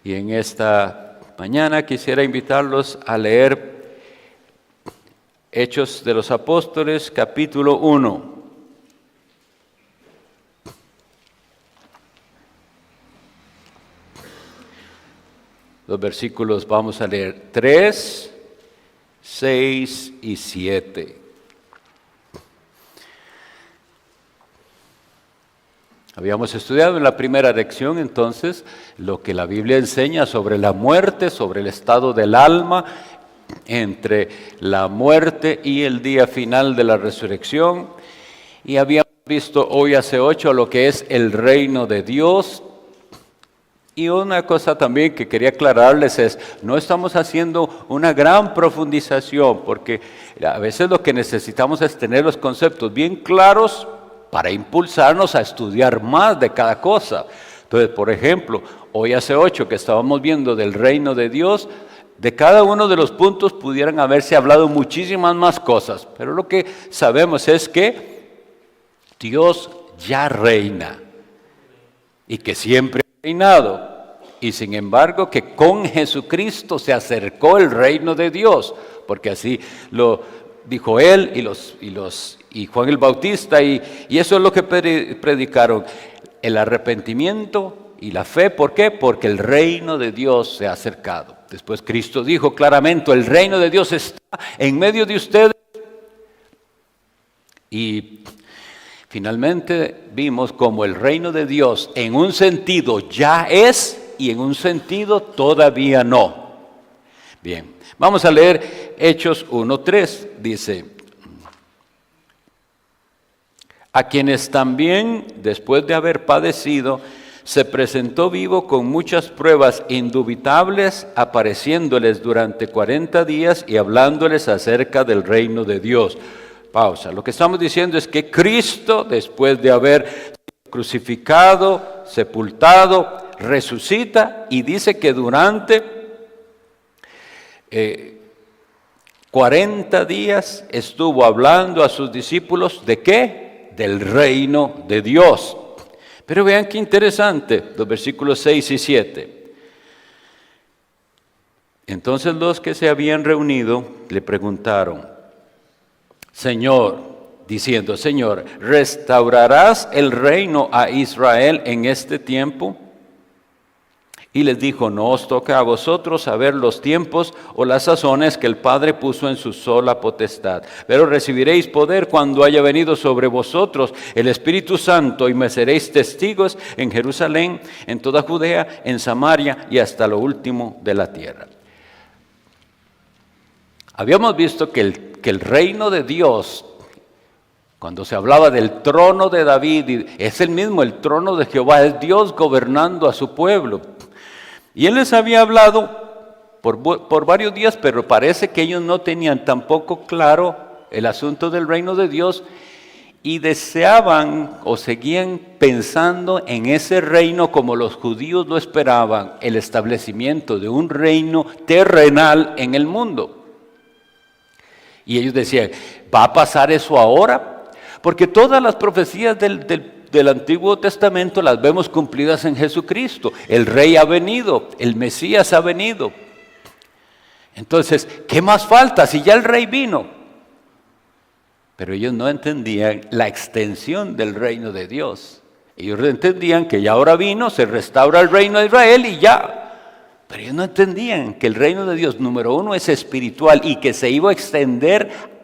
Y en esta mañana quisiera invitarlos a leer Hechos de los Apóstoles, capítulo 1. Los versículos vamos a leer 3, 6 y 7. Habíamos estudiado en la primera lección entonces lo que la Biblia enseña sobre la muerte, sobre el estado del alma, entre la muerte y el día final de la resurrección. Y habíamos visto hoy hace 8 lo que es el reino de Dios. Y una cosa también que quería aclararles es, no estamos haciendo una gran profundización, porque a veces lo que necesitamos es tener los conceptos bien claros para impulsarnos a estudiar más de cada cosa. Entonces, por ejemplo, hoy hace 8 que estábamos viendo del reino de Dios, de cada uno de los puntos pudieran haberse hablado muchísimas más cosas, pero lo que sabemos es que Dios ya reina y que siempre ha reinado, y sin embargo que con Jesucristo se acercó el reino de Dios, porque así lo dijo él y Juan el Bautista, y eso es lo que predicaron, el arrepentimiento y la fe. ¿Por qué? Porque el reino de Dios se ha acercado. Después Cristo dijo claramente, el reino de Dios está en medio de ustedes. Y finalmente vimos como el reino de Dios en un sentido ya es y en un sentido todavía no. Bien, vamos a leer Hechos 1:3, dice: a quienes también, después de haber padecido, se presentó vivo con muchas pruebas indubitables, apareciéndoles durante 40 días y hablándoles acerca del reino de Dios. Pausa. Lo que estamos diciendo es que Cristo, después de haber crucificado, sepultado, resucita y dice que durante 40 días estuvo hablando a sus discípulos ¿de qué? Del reino de Dios. Pero vean qué interesante, los versículos 6 y 7. Entonces los que se habían reunido le preguntaron, Señor, diciendo, Señor, ¿restaurarás el reino a Israel en este tiempo? Y les dijo, no os toca a vosotros saber los tiempos o las sazones que el Padre puso en su sola potestad. Pero recibiréis poder cuando haya venido sobre vosotros el Espíritu Santo y me seréis testigos en Jerusalén, en toda Judea, en Samaria y hasta lo último de la tierra. Habíamos visto que el reino de Dios, cuando se hablaba del trono de David, es el mismo, el trono de Jehová, es Dios gobernando a su pueblo. Y él les había hablado por varios días, pero parece que ellos no tenían tampoco claro el asunto del reino de Dios y deseaban o seguían pensando en ese reino como los judíos lo esperaban, el establecimiento de un reino terrenal en el mundo. Y ellos decían, ¿va a pasar eso ahora? Porque todas las profecías del Antiguo Testamento las vemos cumplidas en Jesucristo. El Rey ha venido, el Mesías ha venido. Entonces, ¿qué más falta si ya el Rey vino? Pero ellos no entendían la extensión del reino de Dios. Ellos entendían que ya ahora vino, se restaura el reino de Israel y ya. Pero ellos no entendían que el reino de Dios, número uno, es espiritual y que se iba a extender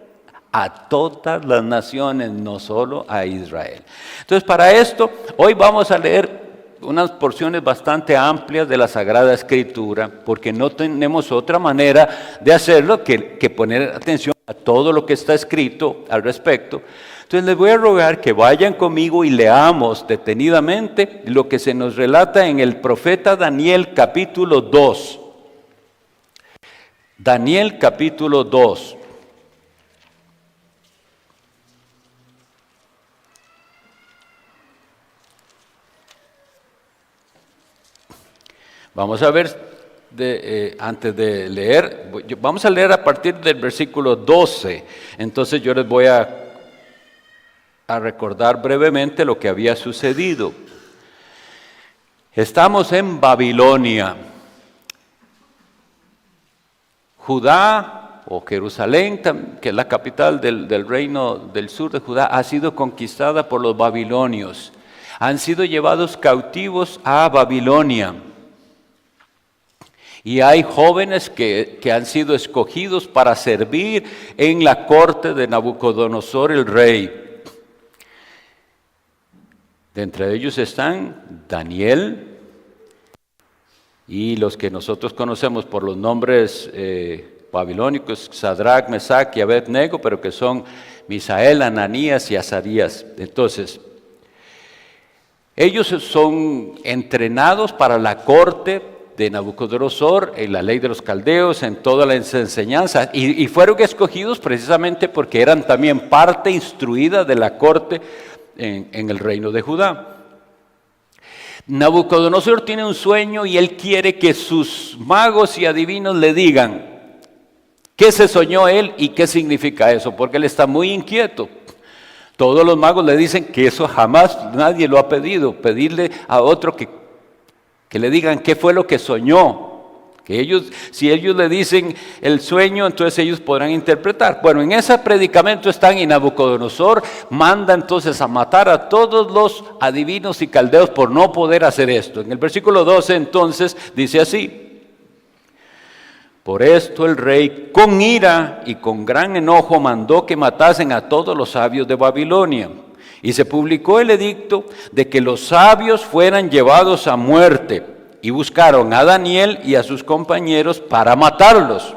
a todas las naciones, no solo a Israel. Entonces, para esto, hoy vamos a leer unas porciones bastante amplias de la Sagrada Escritura, porque no tenemos otra manera de hacerlo que poner atención a todo lo que está escrito al respecto. Entonces, les voy a rogar que vayan conmigo y leamos detenidamente lo que se nos relata en el profeta Daniel capítulo 2. Daniel capítulo 2. Vamos a ver, antes de leer, vamos a leer a partir del versículo 12. Entonces yo les voy a recordar brevemente lo que había sucedido. Estamos en Babilonia. Judá o Jerusalén, que es la capital del reino del sur de Judá, ha sido conquistada por los babilonios. Han sido llevados cautivos a Babilonia. Y hay jóvenes que han sido escogidos para servir en la corte de Nabucodonosor el rey. De entre ellos están Daniel y los que nosotros conocemos por los nombres babilónicos, Sadrach, Mesach y Abed-nego, pero que son Misael, Ananías y Azarías. Entonces, ellos son entrenados para la corte de Nabucodonosor, en la ley de los caldeos, en toda la enseñanza, y fueron escogidos precisamente porque eran también parte instruida de la corte en el reino de Judá. Nabucodonosor tiene un sueño y él quiere que sus magos y adivinos le digan qué se soñó él y qué significa eso, porque él está muy inquieto. Todos los magos le dicen que eso jamás nadie lo ha pedido, pedirle a otro que le digan qué fue lo que soñó. Que ellos, si ellos le dicen el sueño, entonces ellos podrán interpretar. Bueno, en ese predicamento están y Nabucodonosor manda entonces a matar a todos los adivinos y caldeos por no poder hacer esto. En el versículo 12 entonces dice así: por esto el rey con ira y con gran enojo mandó que matasen a todos los sabios de Babilonia. Y se publicó el edicto de que los sabios fueran llevados a muerte. Y buscaron a Daniel y a sus compañeros para matarlos.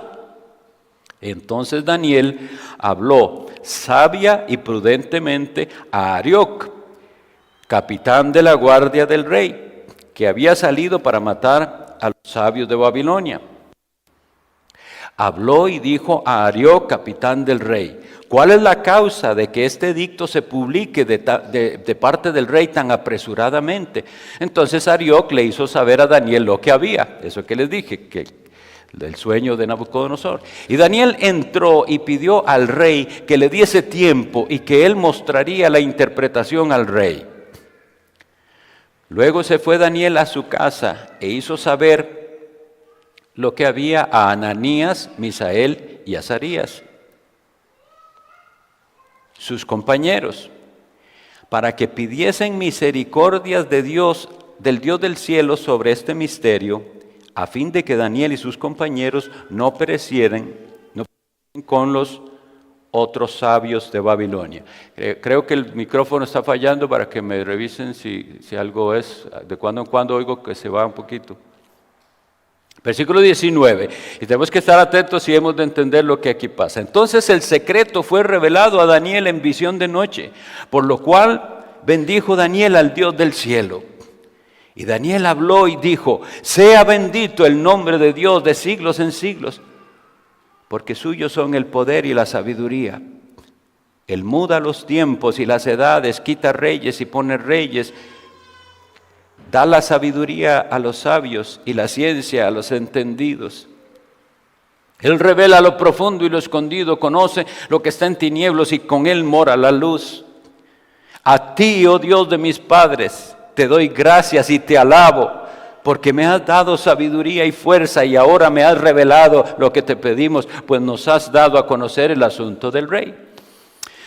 Entonces Daniel habló sabia y prudentemente a Arioc, capitán de la guardia del rey, que había salido para matar a los sabios de Babilonia. Habló y dijo a Arioc, capitán del rey: ¿cuál es la causa de que este edicto se publique de parte del rey tan apresuradamente? Entonces Arioc le hizo saber a Daniel lo que había, eso que les dije, que el sueño de Nabucodonosor. Y Daniel entró y pidió al rey que le diese tiempo y que él mostraría la interpretación al rey. Luego se fue Daniel a su casa e hizo saber lo que había a Ananías, Misael y Azarías, sus compañeros, para que pidiesen misericordias de Dios, del Dios del cielo, sobre este misterio, a fin de que Daniel y sus compañeros no perecieran con los otros sabios de Babilonia. Creo que el micrófono está fallando, para que me revisen si algo es. De cuando en cuando oigo que se va un poquito. Versículo 19, y tenemos que estar atentos y hemos de entender lo que aquí pasa. Entonces el secreto fue revelado a Daniel en visión de noche, por lo cual bendijo Daniel al Dios del cielo. Y Daniel habló y dijo: sea bendito el nombre de Dios de siglos en siglos, porque suyos son el poder y la sabiduría. Él muda los tiempos y las edades, quita reyes y pone reyes. Da la sabiduría a los sabios y la ciencia a los entendidos. Él revela lo profundo y lo escondido, conoce lo que está en tinieblas y con él mora la luz. A ti, oh Dios de mis padres, te doy gracias y te alabo, porque me has dado sabiduría y fuerza y ahora me has revelado lo que te pedimos, pues nos has dado a conocer el asunto del rey.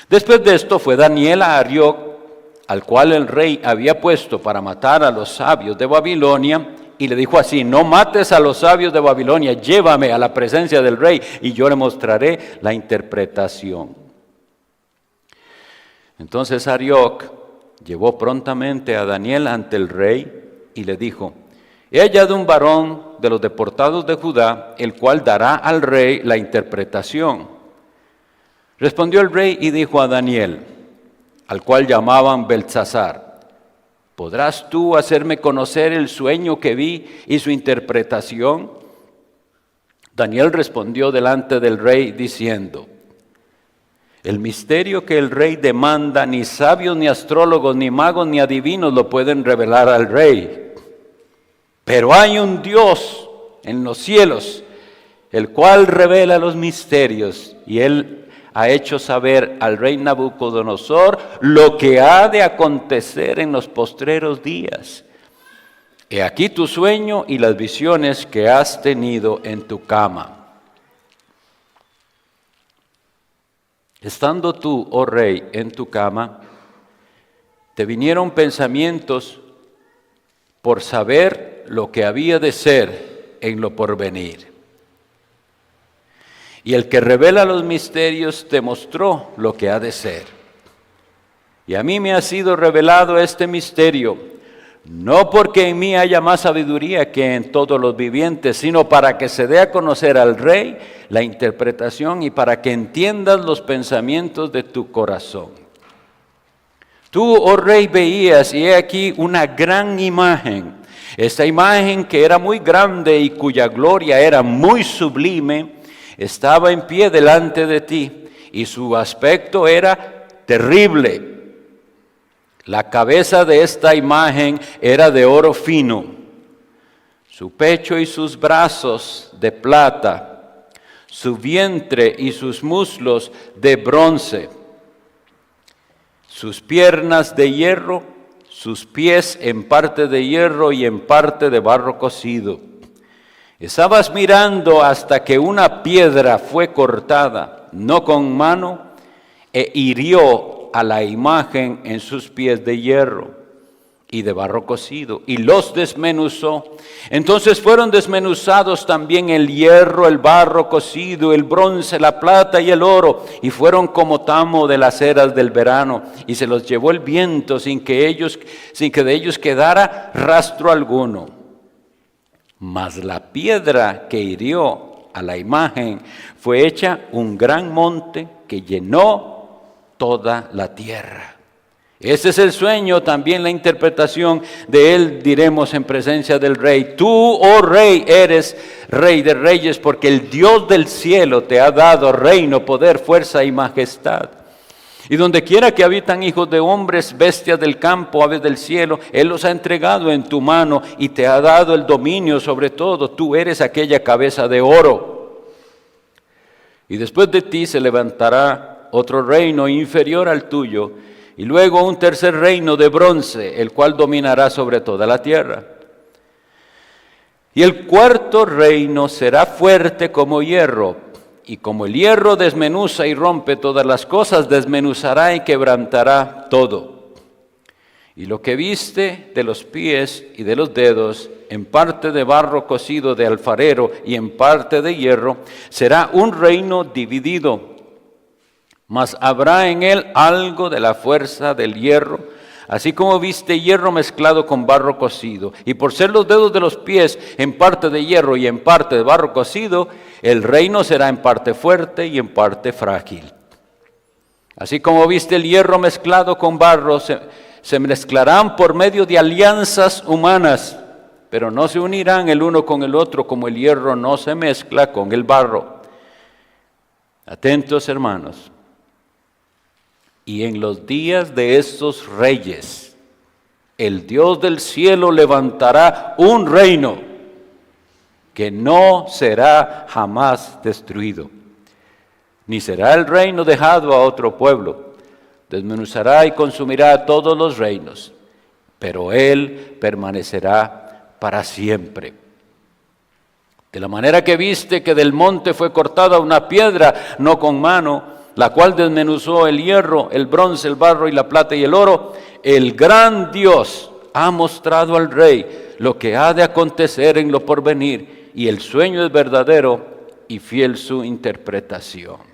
Después de esto fue Daniel a Arioc, al cual el rey había puesto para matar a los sabios de Babilonia, y le dijo así: no mates a los sabios de Babilonia, llévame a la presencia del rey y yo le mostraré la interpretación. Entonces Arioc llevó prontamente a Daniel ante el rey y le dijo: he hallado un varón de los deportados de Judá, el cual dará al rey la interpretación. Respondió el rey y dijo a Daniel, al cual llamaban Beltsasar: ¿podrás tú hacerme conocer el sueño que vi y su interpretación? Daniel respondió delante del rey diciendo: el misterio que el rey demanda, ni sabios, ni astrólogos, ni magos, ni adivinos lo pueden revelar al rey. Pero hay un Dios en los cielos, el cual revela los misterios, y él ha hecho saber al rey Nabucodonosor lo que ha de acontecer en los postreros días. He aquí tu sueño y las visiones que has tenido en tu cama. Estando tú, oh rey, en tu cama, te vinieron pensamientos por saber lo que había de ser en lo porvenir. Y el que revela los misterios te mostró lo que ha de ser. Y a mí me ha sido revelado este misterio, no porque en mí haya más sabiduría que en todos los vivientes, sino para que se dé a conocer al Rey la interpretación y para que entiendas los pensamientos de tu corazón. Tú, oh Rey, veías, y he aquí una gran imagen. Esta imagen que era muy grande y cuya gloria era muy sublime, estaba en pie delante de ti, y su aspecto era terrible. La cabeza de esta imagen era de oro fino, su pecho y sus brazos de plata, su vientre y sus muslos de bronce, sus piernas de hierro, sus pies en parte de hierro y en parte de barro cocido. Estabas mirando hasta que una piedra fue cortada, no con mano, e hirió a la imagen en sus pies de hierro y de barro cocido, y los desmenuzó. Entonces fueron desmenuzados también el hierro, el barro cocido, el bronce, la plata y el oro, y fueron como tamo de las eras del verano, y se los llevó el viento sin que de ellos quedara rastro alguno. Mas la piedra que hirió a la imagen fue hecha un gran monte que llenó toda la tierra. Ese es el sueño, también la interpretación de él diremos en presencia del Rey. Tú, oh Rey, eres Rey de reyes, porque el Dios del cielo te ha dado reino, poder, fuerza y majestad. Y donde quiera que habitan hijos de hombres, bestias del campo, aves del cielo, Él los ha entregado en tu mano y te ha dado el dominio sobre todo. Tú eres aquella cabeza de oro. Y después de ti se levantará otro reino inferior al tuyo, y luego un tercer reino de bronce, el cual dominará sobre toda la tierra. Y el cuarto reino será fuerte como hierro, y como el hierro desmenuza y rompe todas las cosas, desmenuzará y quebrantará todo. Y lo que viste de los pies y de los dedos, en parte de barro cocido de alfarero y en parte de hierro, será un reino dividido. Mas habrá en él algo de la fuerza del hierro, así como viste hierro mezclado con barro cocido. Y por ser los dedos de los pies en parte de hierro y en parte de barro cocido, el reino será en parte fuerte y en parte frágil. Así como viste el hierro mezclado con barro, se mezclarán por medio de alianzas humanas, pero no se unirán el uno con el otro como el hierro no se mezcla con el barro. Atentos, hermanos. Y en los días de estos reyes, el Dios del cielo levantará un reino que no será jamás destruido, ni será el reino dejado a otro pueblo. Desmenuzará y consumirá todos los reinos, pero Él permanecerá para siempre. De la manera que viste que del monte fue cortada una piedra, no con mano, la cual desmenuzó el hierro, el bronce, el barro y la plata y el oro, el gran Dios ha mostrado al Rey lo que ha de acontecer en lo porvenir, y el sueño es verdadero y fiel su interpretación.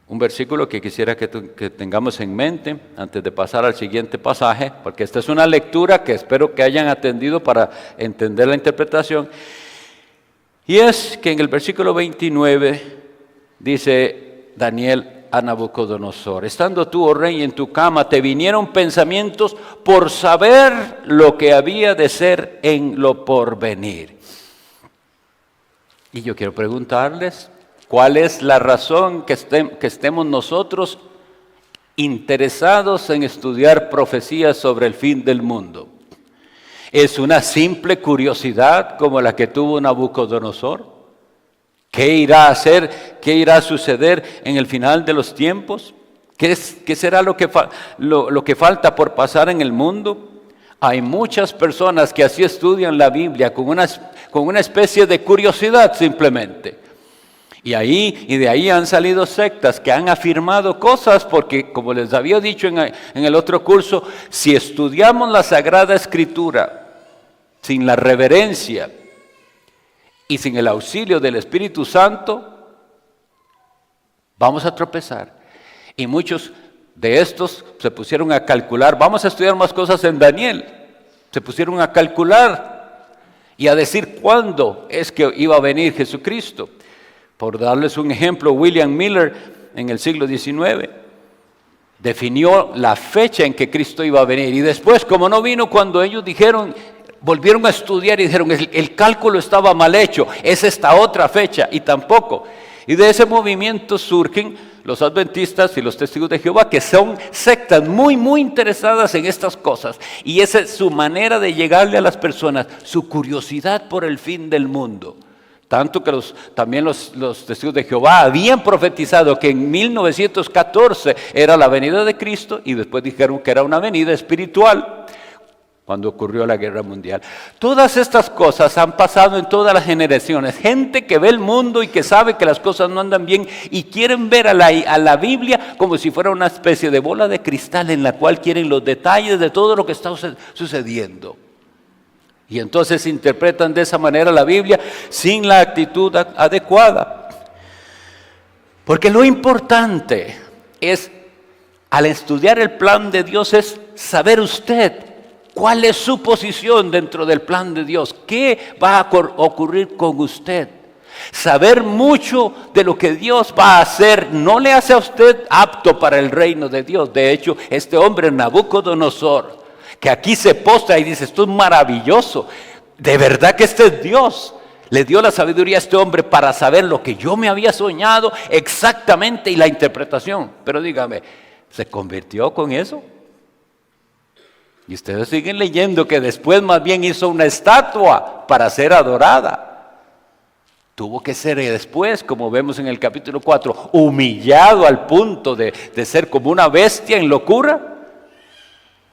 Un versículo que quisiera que tengamos en mente antes de pasar al siguiente pasaje, porque esta es una lectura que espero que hayan atendido para entender la interpretación. Y es que en el versículo 29 dice Daniel a Nabucodonosor: estando tú, oh rey, en tu cama, te vinieron pensamientos por saber lo que había de ser en lo porvenir. Y yo quiero preguntarles, ¿cuál es la razón que estemos nosotros interesados en estudiar profecías sobre el fin del mundo? ¿Es una simple curiosidad como la que tuvo Nabucodonosor? ¿Qué irá a hacer? ¿Qué irá a suceder en el final de los tiempos? ¿Qué será lo que falta por pasar en el mundo? Hay muchas personas que así estudian la Biblia con una especie de curiosidad simplemente. Y de ahí han salido sectas que han afirmado cosas porque, como les había dicho en el otro curso, si estudiamos la Sagrada Escritura sin la reverencia y sin el auxilio del Espíritu Santo, vamos a tropezar. Y muchos de estos se pusieron a calcular, vamos a estudiar más cosas en Daniel, se pusieron a calcular y a decir cuándo es que iba a venir Jesucristo. Por darles un ejemplo, William Miller en el siglo XIX definió la fecha en que Cristo iba a venir. Y después, como no vino cuando ellos dijeron, volvieron a estudiar y dijeron, el cálculo estaba mal hecho, es esta otra fecha, y tampoco. Y de ese movimiento surgen los adventistas y los testigos de Jehová, que son sectas muy, muy interesadas en estas cosas. Y esa es su manera de llegarle a las personas, su curiosidad por el fin del mundo. Tanto que también los testigos de Jehová habían profetizado que en 1914 era la venida de Cristo y después dijeron que era una venida espiritual cuando ocurrió la guerra mundial. Todas estas cosas han pasado en todas las generaciones. Gente que ve el mundo y que sabe que las cosas no andan bien y quieren ver a la Biblia como si fuera una especie de bola de cristal en la cual quieren los detalles de todo lo que está sucediendo. Y entonces interpretan de esa manera la Biblia sin la actitud adecuada. Porque lo importante es, al estudiar el plan de Dios, es saber usted cuál es su posición dentro del plan de Dios. ¿Qué va a ocurrir con usted? Saber mucho de lo que Dios va a hacer no le hace a usted apto para el reino de Dios. De hecho, este hombre Nabucodonosor, que aquí se postra y dice, esto es maravilloso, de verdad que este es Dios. Le dio la sabiduría a este hombre para saber lo que yo me había soñado exactamente y la interpretación. Pero dígame, ¿se convirtió con eso? Y ustedes siguen leyendo que después más bien hizo una estatua para ser adorada. Tuvo que ser después, como vemos en el capítulo 4, humillado al punto de ser como una bestia en locura,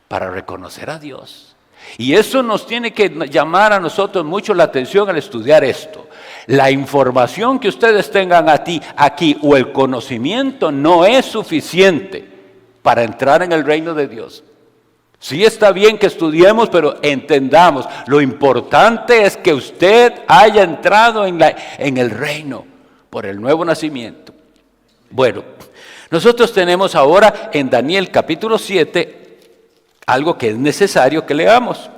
para reconocer a Dios. Y eso nos tiene que llamar a nosotros mucho la atención al estudiar esto. La información que ustedes tengan aquí o el conocimiento no es suficiente para entrar en el reino de Dios. Sí está bien que estudiemos, pero entendamos, lo importante es que usted haya entrado en el reino por el nuevo nacimiento. Bueno, nosotros tenemos ahora en Daniel capítulo 7 algo que es necesario que leamos.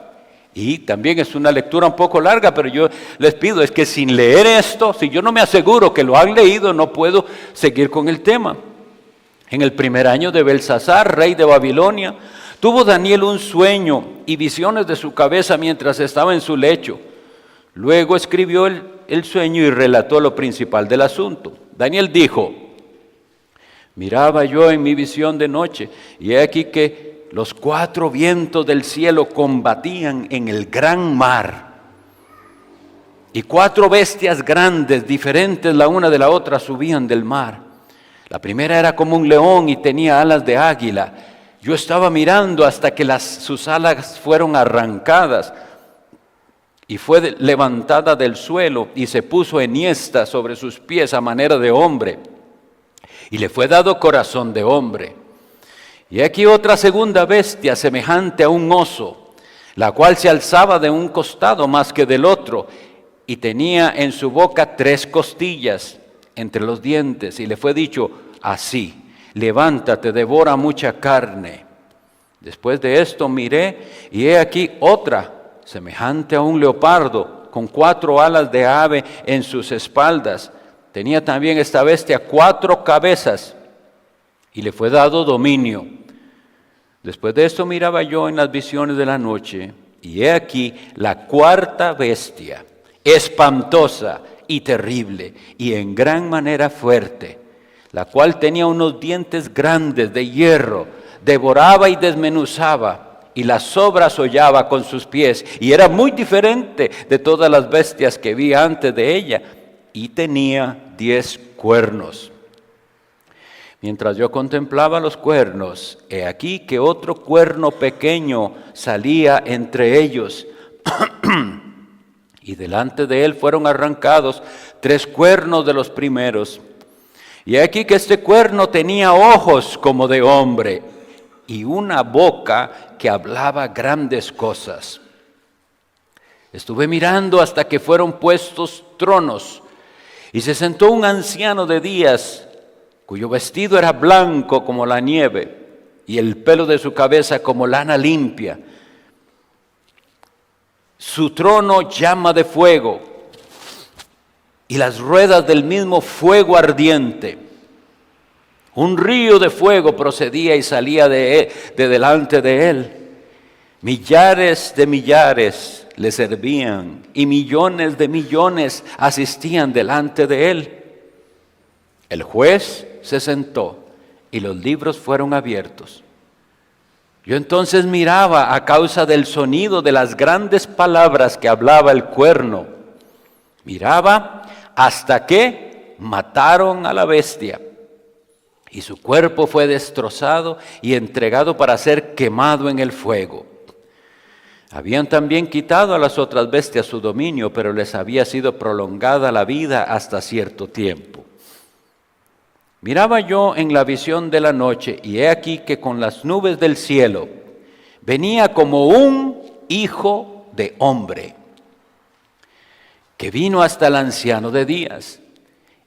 Y también es una lectura un poco larga, pero yo les pido, es que sin leer esto, si yo no me aseguro que lo han leído, no puedo seguir con el tema. En el primer año de Belsasar, rey de Babilonia, tuvo Daniel un sueño y visiones de su cabeza mientras estaba en su lecho. Luego escribió el sueño y relató lo principal del asunto. Daniel dijo, miraba yo en mi visión de noche, y he aquí que los 4 vientos del cielo combatían en el gran mar. Y 4 bestias grandes, diferentes la una de la otra, subían del mar. La primera era como un león y tenía alas de águila. Yo estaba mirando hasta que sus alas fueron arrancadas y fue levantada del suelo y se puso enhiesta sobre sus pies a manera de hombre. Y le fue dado corazón de hombre. Y aquí otra segunda bestia semejante a un oso, la cual se alzaba de un costado más que del otro, y tenía en su boca 3 costillas entre los dientes, y le fue dicho así, levántate, devora mucha carne. Después de esto miré, y he aquí otra, semejante a un leopardo, con 4 alas de ave en sus espaldas. Tenía también esta bestia 4 cabezas, y le fue dado dominio. Después de esto miraba yo en las visiones de la noche, y he aquí la 4ª bestia, espantosa y terrible, y en gran manera fuerte, la cual tenía unos dientes grandes de hierro, devoraba y desmenuzaba, y las sobras hollaba con sus pies, y era muy diferente de todas las bestias que vi antes de ella, y tenía 10 cuernos. Mientras yo contemplaba los cuernos, he aquí que otro cuerno pequeño salía entre ellos. Y delante de él fueron arrancados 3 cuernos de los primeros. Y he aquí que este cuerno tenía ojos como de hombre y una boca que hablaba grandes cosas. Estuve mirando hasta que fueron puestos tronos, y se sentó un anciano de días, cuyo vestido era blanco como la nieve, y el pelo de su cabeza como lana limpia. Su trono llama de fuego, y las ruedas del mismo fuego ardiente. Un río de fuego procedía y salía de delante de él. Millares de millares le servían, y millones de millones asistían delante de él. El juez se sentó y los libros fueron abiertos. Yo entonces miraba a causa del sonido de las grandes palabras que hablaba el cuerno. Miraba hasta que mataron a la bestia, y su cuerpo fue destrozado y entregado para ser quemado en el fuego. Habían también quitado a las otras bestias su dominio, pero les había sido prolongada la vida hasta cierto tiempo. Miraba yo en la visión de la noche, y he aquí que con las nubes del cielo venía como un hijo de hombre, que vino hasta el anciano de días,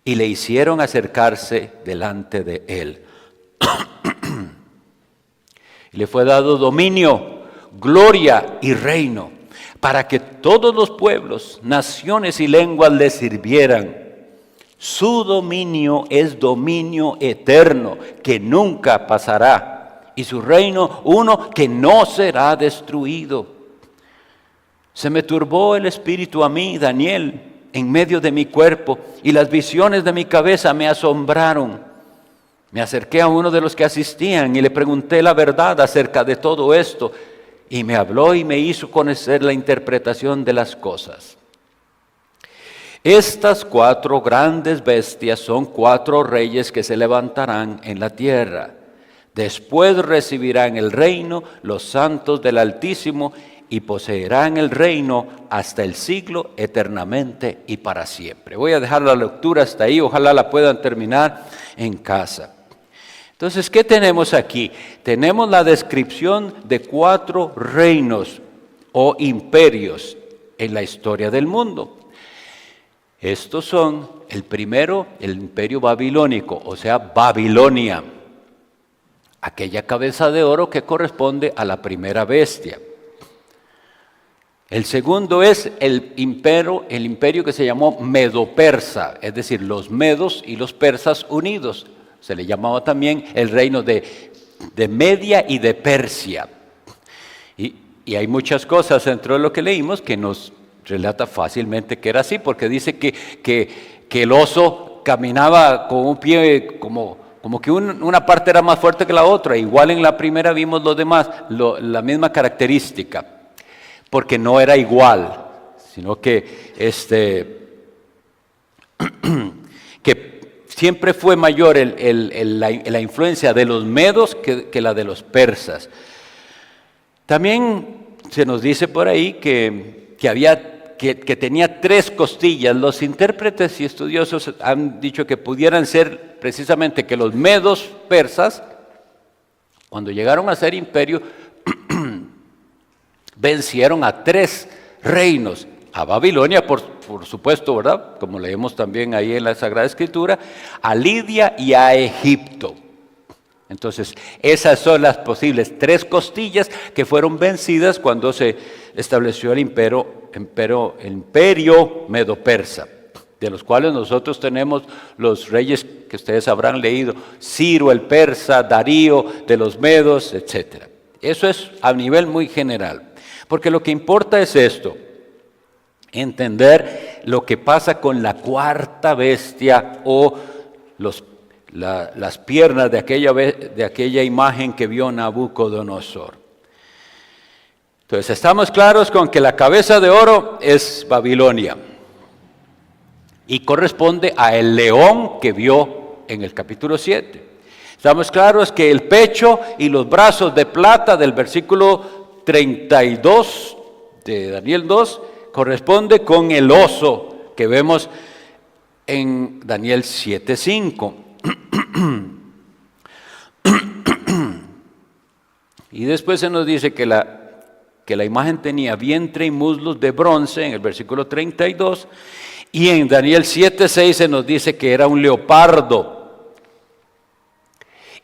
y le hicieron acercarse delante de él. Y le fue dado dominio, gloria y reino, para que todos los pueblos, naciones y lenguas le sirvieran. Su dominio es dominio eterno, que nunca pasará, y su reino uno que no será destruido. Se me turbó el espíritu a mí, Daniel, en medio de mi cuerpo, y las visiones de mi cabeza me asombraron. Me acerqué a uno de los que asistían y le pregunté la verdad acerca de todo esto, y me habló y me hizo conocer la interpretación de las cosas. Estas 4 grandes bestias son 4 reyes que se levantarán en la tierra. Después recibirán el reino los santos del Altísimo, y poseerán el reino hasta el siglo, eternamente y para siempre. Voy a dejar la lectura hasta ahí, ojalá la puedan terminar en casa. Entonces, ¿qué tenemos aquí? Tenemos la descripción de 4 reinos o imperios en la historia del mundo. Estos son, el primero, el imperio babilónico, o sea, Babilonia, aquella cabeza de oro que corresponde a la primera bestia. El segundo es el imperio que se llamó Medo-Persa, es decir, los medos y los persas unidos. Se le llamaba también el reino de Media y de Persia. Y hay muchas cosas dentro de lo que leímos que nos relata fácilmente que era así, porque dice que el oso caminaba con un pie como que una parte era más fuerte que la otra. Igual en la primera vimos los demás, la misma característica. Porque no era igual, sino que siempre fue mayor la influencia de los medos que la de los persas. También se nos dice por ahí que tenía 3 costillas. Los intérpretes y estudiosos han dicho que pudieran ser precisamente que los medos persas, cuando llegaron a ser imperio, vencieron a 3 reinos, a Babilonia por supuesto, ¿verdad? Como leemos también ahí en la Sagrada Escritura, a Lidia y a Egipto. Entonces, esas son las posibles 3 costillas que fueron vencidas cuando se estableció el imperio medo-persa, de los cuales nosotros tenemos los reyes que ustedes habrán leído, Ciro el persa, Darío de los medos, etc. Eso es a nivel muy general. Porque lo que importa es esto, entender lo que pasa con la 4ª bestia o las piernas de aquella imagen que vio Nabucodonosor. Entonces, estamos claros con que la cabeza de oro es Babilonia y corresponde a el león que vio en el capítulo 7. Estamos claros que el pecho y los brazos de plata del versículo 32 de Daniel 2 corresponde con el oso que vemos en Daniel 7:5. Y después se nos dice que la imagen tenía vientre y muslos de bronce en el versículo 32. Y en Daniel 7:6 se nos dice que era un leopardo.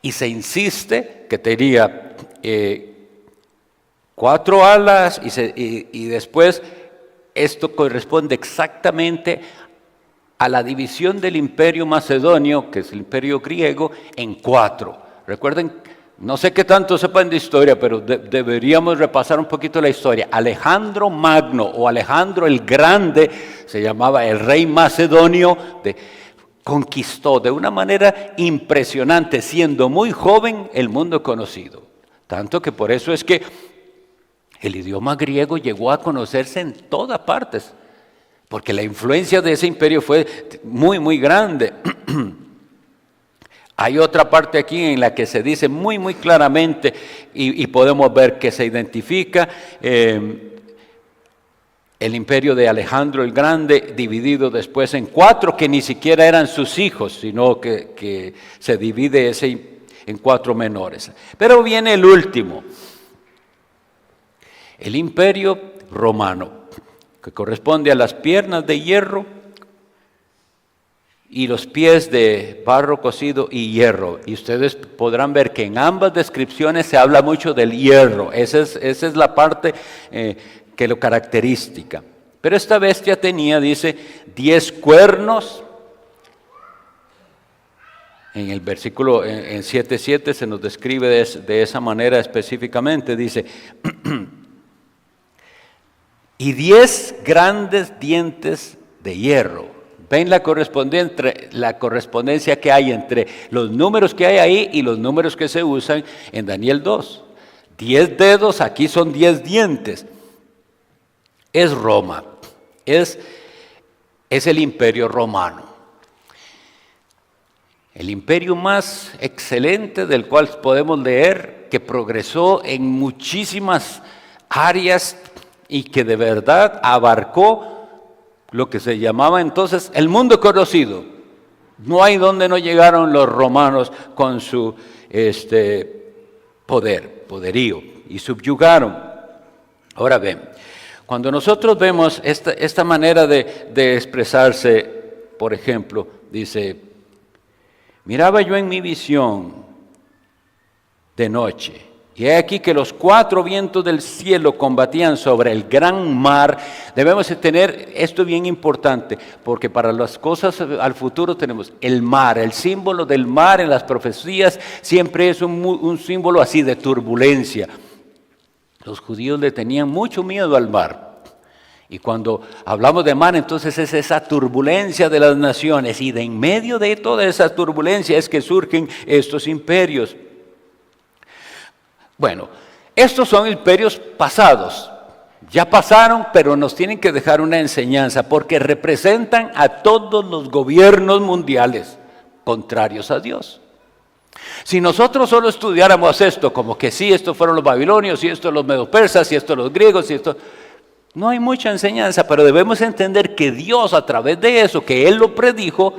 Y se insiste que tenía 4 alas y después esto corresponde exactamente a la división del imperio macedonio, que es el imperio griego, en 4. Recuerden, no sé qué tanto sepan de historia, pero deberíamos repasar un poquito la historia. Alejandro Magno o Alejandro el Grande, se llamaba el rey macedonio, conquistó de una manera impresionante, siendo muy joven, el mundo conocido. Tanto que por eso es que el idioma griego llegó a conocerse en todas partes, porque la influencia de ese imperio fue muy, muy grande. Hay otra parte aquí en la que se dice muy, muy claramente y podemos ver que se identifica el imperio de Alejandro el Grande, dividido después en 4 que ni siquiera eran sus hijos, sino que se divide ese en 4 menores. Pero viene el último, el imperio romano, que corresponde a las piernas de hierro y los pies de barro cocido y hierro. Y ustedes podrán ver que en ambas descripciones se habla mucho del hierro. Esa es la parte que lo característica. Pero esta bestia tenía, dice, 10 cuernos. En el versículo en 7:7 se nos describe de esa manera específicamente. Dice, y 10 grandes dientes de hierro. ¿Ven la correspondencia que hay entre los números que hay ahí y los números que se usan en Daniel 2? 10 dedos, aquí son 10 dientes. Es Roma, es el imperio romano. El imperio más excelente del cual podemos leer, que progresó en muchísimas áreas y que de verdad abarcó lo que se llamaba entonces el mundo conocido. No hay donde no llegaron los romanos con su poderío, y subyugaron. Ahora ven, cuando nosotros vemos esta manera de expresarse, por ejemplo, dice, miraba yo en mi visión de noche, y he aquí que los 4 vientos del cielo combatían sobre el gran mar. Debemos tener esto bien importante, porque para las cosas al futuro tenemos el mar. El símbolo del mar en las profecías siempre es un símbolo así de turbulencia. Los judíos le tenían mucho miedo al mar. Y cuando hablamos de mar, entonces es esa turbulencia de las naciones. Y de en medio de toda esa turbulencia es que surgen estos imperios. Bueno, estos son imperios pasados, ya pasaron, pero nos tienen que dejar una enseñanza, porque representan a todos los gobiernos mundiales contrarios a Dios. Si nosotros solo estudiáramos esto, como que sí, estos fueron los babilonios, y estos los medopersas, y estos los griegos, y esto, no hay mucha enseñanza, pero debemos entender que Dios, a través de eso, que Él lo predijo,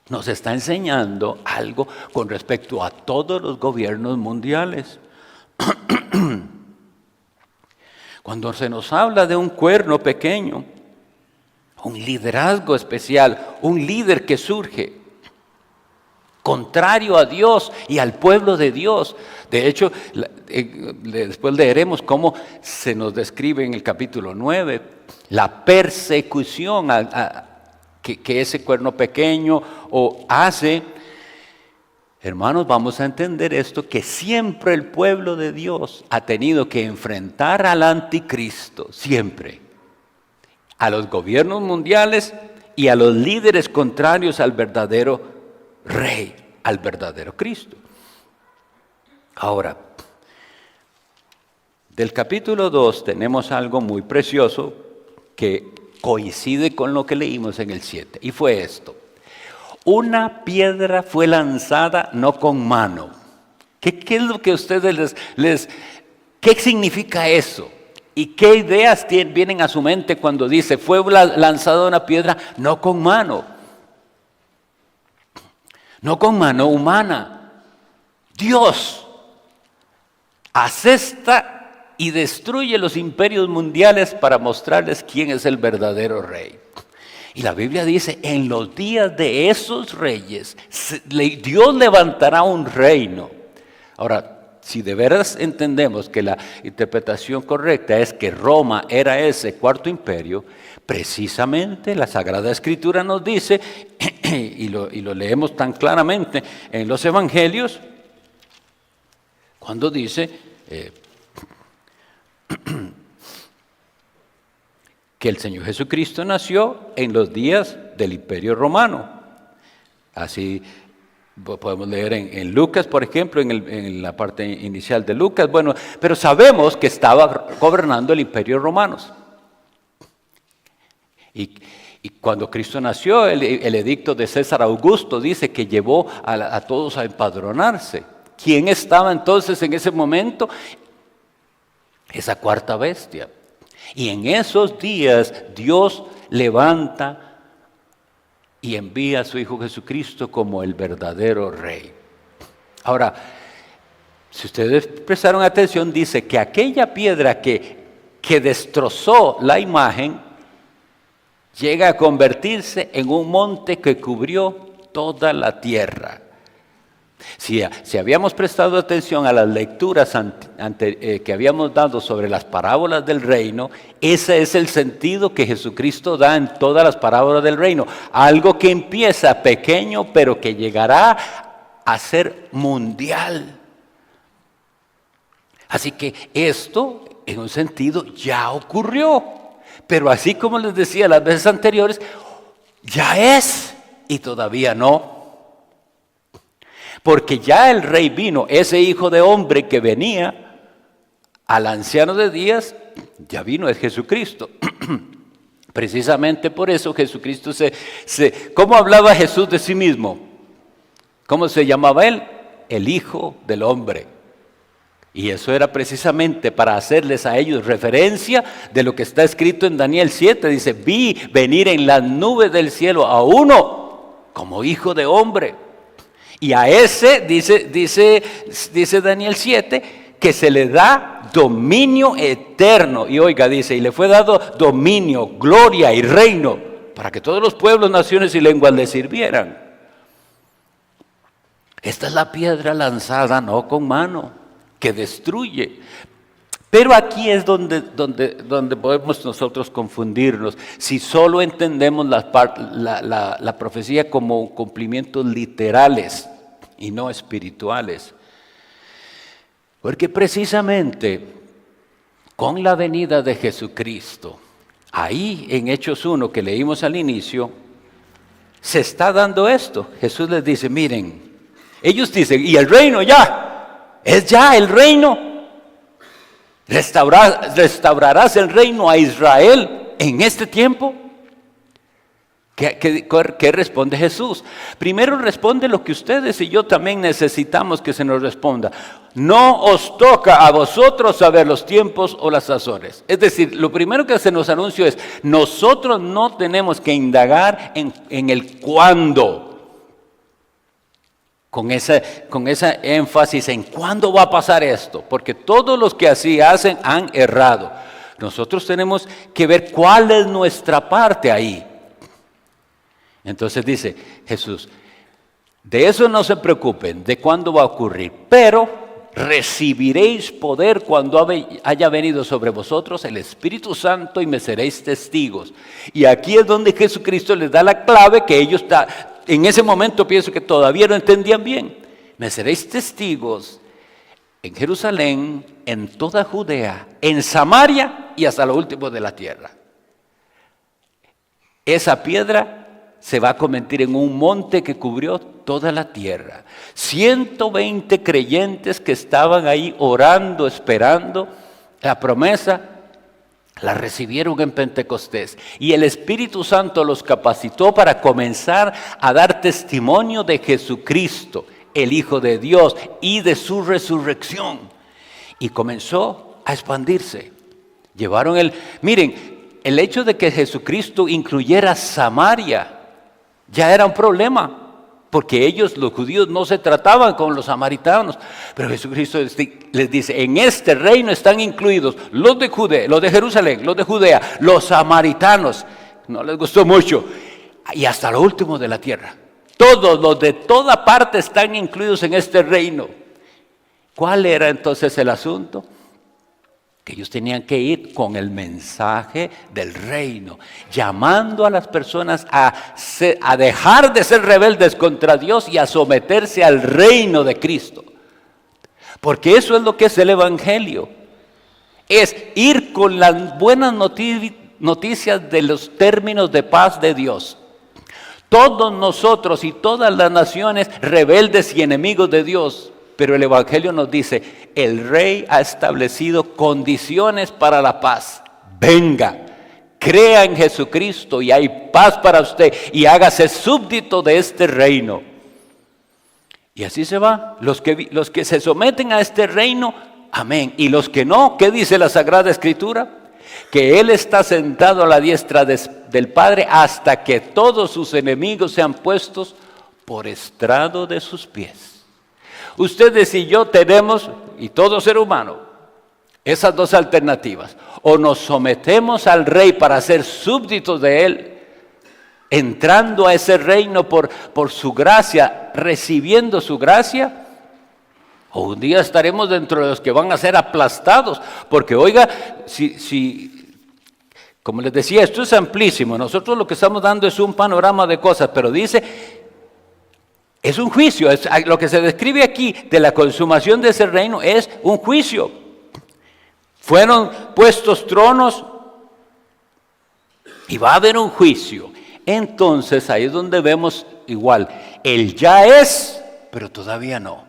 nos está enseñando algo con respecto a todos los gobiernos mundiales. Cuando se nos habla de un cuerno pequeño, un liderazgo especial, un líder que surge contrario a Dios y al pueblo de Dios. De hecho, después leeremos cómo se nos describe en el capítulo 9 la persecución que ese cuerno pequeño hace. Hermanos, vamos a entender esto, que siempre el pueblo de Dios ha tenido que enfrentar al anticristo, siempre, a los gobiernos mundiales y a los líderes contrarios al verdadero Rey, al verdadero Cristo. Ahora, del capítulo 2 tenemos algo muy precioso que coincide con lo que leímos en el 7, y fue esto. Una piedra fue lanzada no con mano. ¿Qué es lo que ustedes qué significa eso? ¿Y qué ideas vienen a su mente cuando dice fue lanzada una piedra no con mano? No con mano humana. Dios asesta y destruye los imperios mundiales para mostrarles quién es el verdadero rey. Y la Biblia dice, en los días de esos reyes, Dios levantará un reino. Ahora, si de veras entendemos que la interpretación correcta es que Roma era ese cuarto imperio, precisamente la Sagrada Escritura nos dice, y lo leemos tan claramente en los Evangelios, cuando dice que el Señor Jesucristo nació en los días del Imperio Romano. Así podemos leer en Lucas, por ejemplo, en la parte inicial de Lucas. Bueno, pero sabemos que estaba gobernando el Imperio Romano. Y cuando Cristo nació, el edicto de César Augusto dice que llevó a todos a empadronarse. ¿Quién estaba entonces en ese momento? Esa cuarta bestia. Y en esos días Dios levanta y envía a su Hijo Jesucristo como el verdadero Rey. Ahora, si ustedes prestaron atención, dice que aquella piedra que destrozó la imagen llega a convertirse en un monte que cubrió toda la tierra. Si habíamos prestado atención a las lecturas que habíamos dado sobre las parábolas del reino, ese es el sentido que Jesucristo da en todas las parábolas del reino. Algo que empieza pequeño, pero que llegará a ser mundial. Así que esto, en un sentido, ya ocurrió. Pero así como les decía las veces anteriores, ya es y todavía no. Porque ya el rey vino, ese hijo de hombre que venía al anciano de días, ya vino, es Jesucristo. Precisamente por eso Jesucristo ¿cómo hablaba Jesús de sí mismo? ¿Cómo se llamaba él? El Hijo del Hombre. Y eso era precisamente para hacerles a ellos referencia de lo que está escrito en Daniel 7. Dice, vi venir en las nubes del cielo a uno como Hijo de Hombre. Y a ese, dice Daniel 7, que se le da dominio eterno. Y oiga, dice, y le fue dado dominio, gloria y reino, para que todos los pueblos, naciones y lenguas le sirvieran. Esta es la piedra lanzada, no con mano, que destruye. Pero aquí es donde podemos nosotros confundirnos, si solo entendemos la profecía como cumplimientos literales y no espirituales. Porque precisamente con la venida de Jesucristo, ahí en Hechos 1 que leímos al inicio, se está dando esto. Jesús les dice, miren, ellos dicen, y el reino ya, es ya el reino. ¿Restaurarás el reino a Israel en este tiempo? ¿Qué responde Jesús? Primero responde lo que ustedes y yo también necesitamos que se nos responda. No os toca a vosotros saber los tiempos o las sazones. Es decir, lo primero que se nos anuncia es, nosotros no tenemos que indagar en el cuándo. Con esa énfasis en cuándo va a pasar esto, porque todos los que así hacen han errado. Nosotros tenemos que ver cuál es nuestra parte ahí. Entonces dice Jesús, de eso no se preocupen, de cuándo va a ocurrir, pero recibiréis poder cuando haya venido sobre vosotros el Espíritu Santo y me seréis testigos. Y aquí es donde Jesucristo les da la clave que ellos en ese momento pienso que todavía no entendían bien. Me seréis testigos en Jerusalén, en toda Judea, en Samaria y hasta lo último de la tierra. Esa piedra se va a convertir en un monte que cubrió toda la tierra. 120 creyentes que estaban ahí orando, esperando la promesa, La recibieron en Pentecostés y el Espíritu Santo los capacitó para comenzar a dar testimonio de Jesucristo, el Hijo de Dios, y de su resurrección. Y comenzó a expandirse. Miren, el hecho de que Jesucristo incluyera Samaria ya era un problema. Porque ellos, los judíos, no se trataban con los samaritanos. Pero Jesucristo les dice, en este reino están incluidos los de Judea, los de Jerusalén, los de Judea, los samaritanos. No les gustó mucho. Y hasta lo último de la tierra. Todos los de toda parte están incluidos en este reino. ¿Cuál era entonces el asunto? Que ellos tenían que ir con el mensaje del reino, llamando a las personas a dejar de ser rebeldes contra Dios y a someterse al reino de Cristo. Porque eso es lo que es el Evangelio. Es ir con las buenas noticias de los términos de paz de Dios. Todos nosotros y todas las naciones rebeldes y enemigos de Dios. Pero el Evangelio nos dice, el Rey ha establecido condiciones para la paz. Venga, crea en Jesucristo y hay paz para usted y hágase súbdito de este reino. Y así se va. Los que se someten a este reino, amén. Y los que no, ¿qué dice la Sagrada Escritura? Que Él está sentado a la diestra del Padre hasta que todos sus enemigos sean puestos por estrado de sus pies. Ustedes y yo tenemos, y todo ser humano, esas dos alternativas. O nos sometemos al Rey para ser súbditos de Él, entrando a ese reino por su gracia, recibiendo su gracia, o un día estaremos dentro de los que van a ser aplastados. Porque oiga, como les decía, esto es amplísimo. Nosotros lo que estamos dando es un panorama de cosas, pero dice... Es un juicio, lo que se describe aquí de la consumación de ese reino es un juicio. Fueron puestos tronos y va a haber un juicio. Entonces ahí es donde vemos igual, Él ya es, pero todavía no.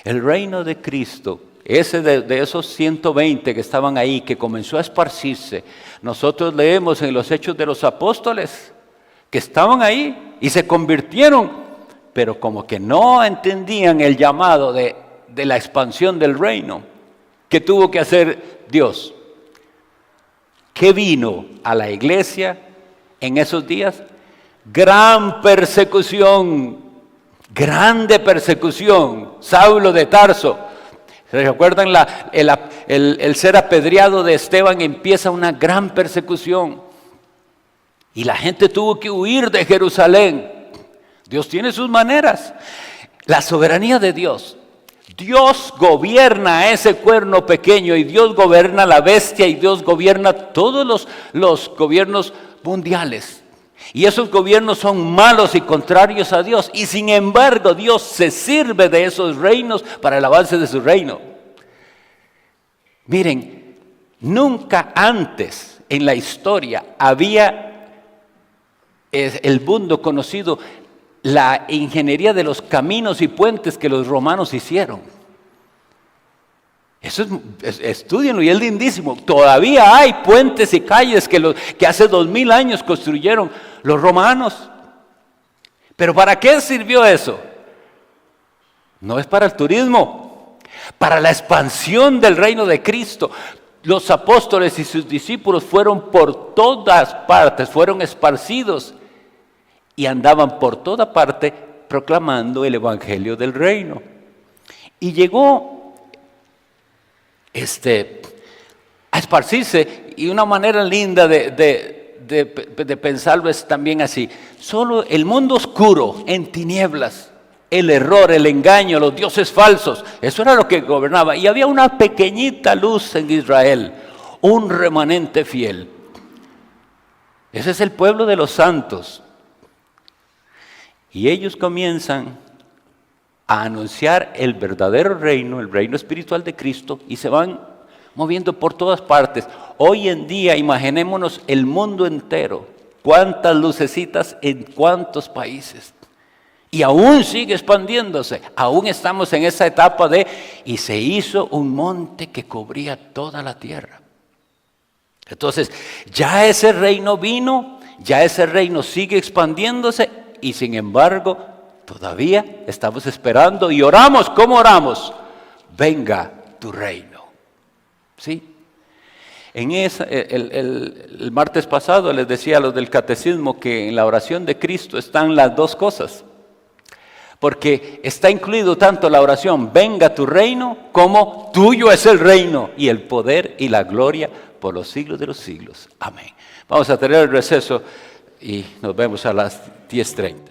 El reino de Cristo, ese de esos 120 que estaban ahí, que comenzó a esparcirse, nosotros leemos en los Hechos de los Apóstoles, que estaban ahí y se convirtieron. Pero como que no entendían el llamado de la expansión del reino. ¿Qué tuvo que hacer Dios? ¿Qué vino a la iglesia en esos días? Gran persecución, grande persecución. Saulo de Tarso. ¿Se recuerdan el ser apedreado de Esteban? Empieza una gran persecución. Y la gente tuvo que huir de Jerusalén. Dios tiene sus maneras. La soberanía de Dios. Dios gobierna a ese cuerno pequeño y Dios gobierna a la bestia y Dios gobierna todos los gobiernos mundiales. Y esos gobiernos son malos y contrarios a Dios. Y sin embargo Dios se sirve de esos reinos para el avance de su reino. Miren, nunca antes en la historia había el mundo conocido la ingeniería de los caminos y puentes que los romanos hicieron. Eso estudienlo y es lindísimo. Todavía hay puentes y calles que hace 2000 años construyeron los romanos. ¿Pero para qué sirvió eso? No es para el turismo, para la expansión del reino de Cristo. Los apóstoles y sus discípulos fueron por todas partes, fueron esparcidos. Y andaban por toda parte proclamando el evangelio del reino. Y llegó a esparcirse, y una manera linda de pensarlo es también así. Solo el mundo oscuro, en tinieblas, el error, el engaño, los dioses falsos, eso era lo que gobernaba. Y había una pequeñita luz en Israel, un remanente fiel. Ese es el pueblo de los santos. Y ellos comienzan a anunciar el verdadero reino, el reino espiritual de Cristo, y se van moviendo por todas partes. Hoy en día, imaginémonos el mundo entero, cuántas lucecitas en cuántos países. Y aún sigue expandiéndose, aún estamos en esa etapa y se hizo un monte que cubría toda la tierra. Entonces, ya ese reino vino, ya ese reino sigue expandiéndose y sin embargo, todavía estamos esperando y oramos. ¿Cómo oramos? Venga tu reino. ¿Sí? El martes pasado les decía a los del catecismo que en la oración de Cristo están las dos cosas. Porque está incluido tanto la oración, venga tu reino, como tuyo es el reino y el poder y la gloria por los siglos de los siglos. Amén. Vamos a tener el receso y nos vemos a las 10:30.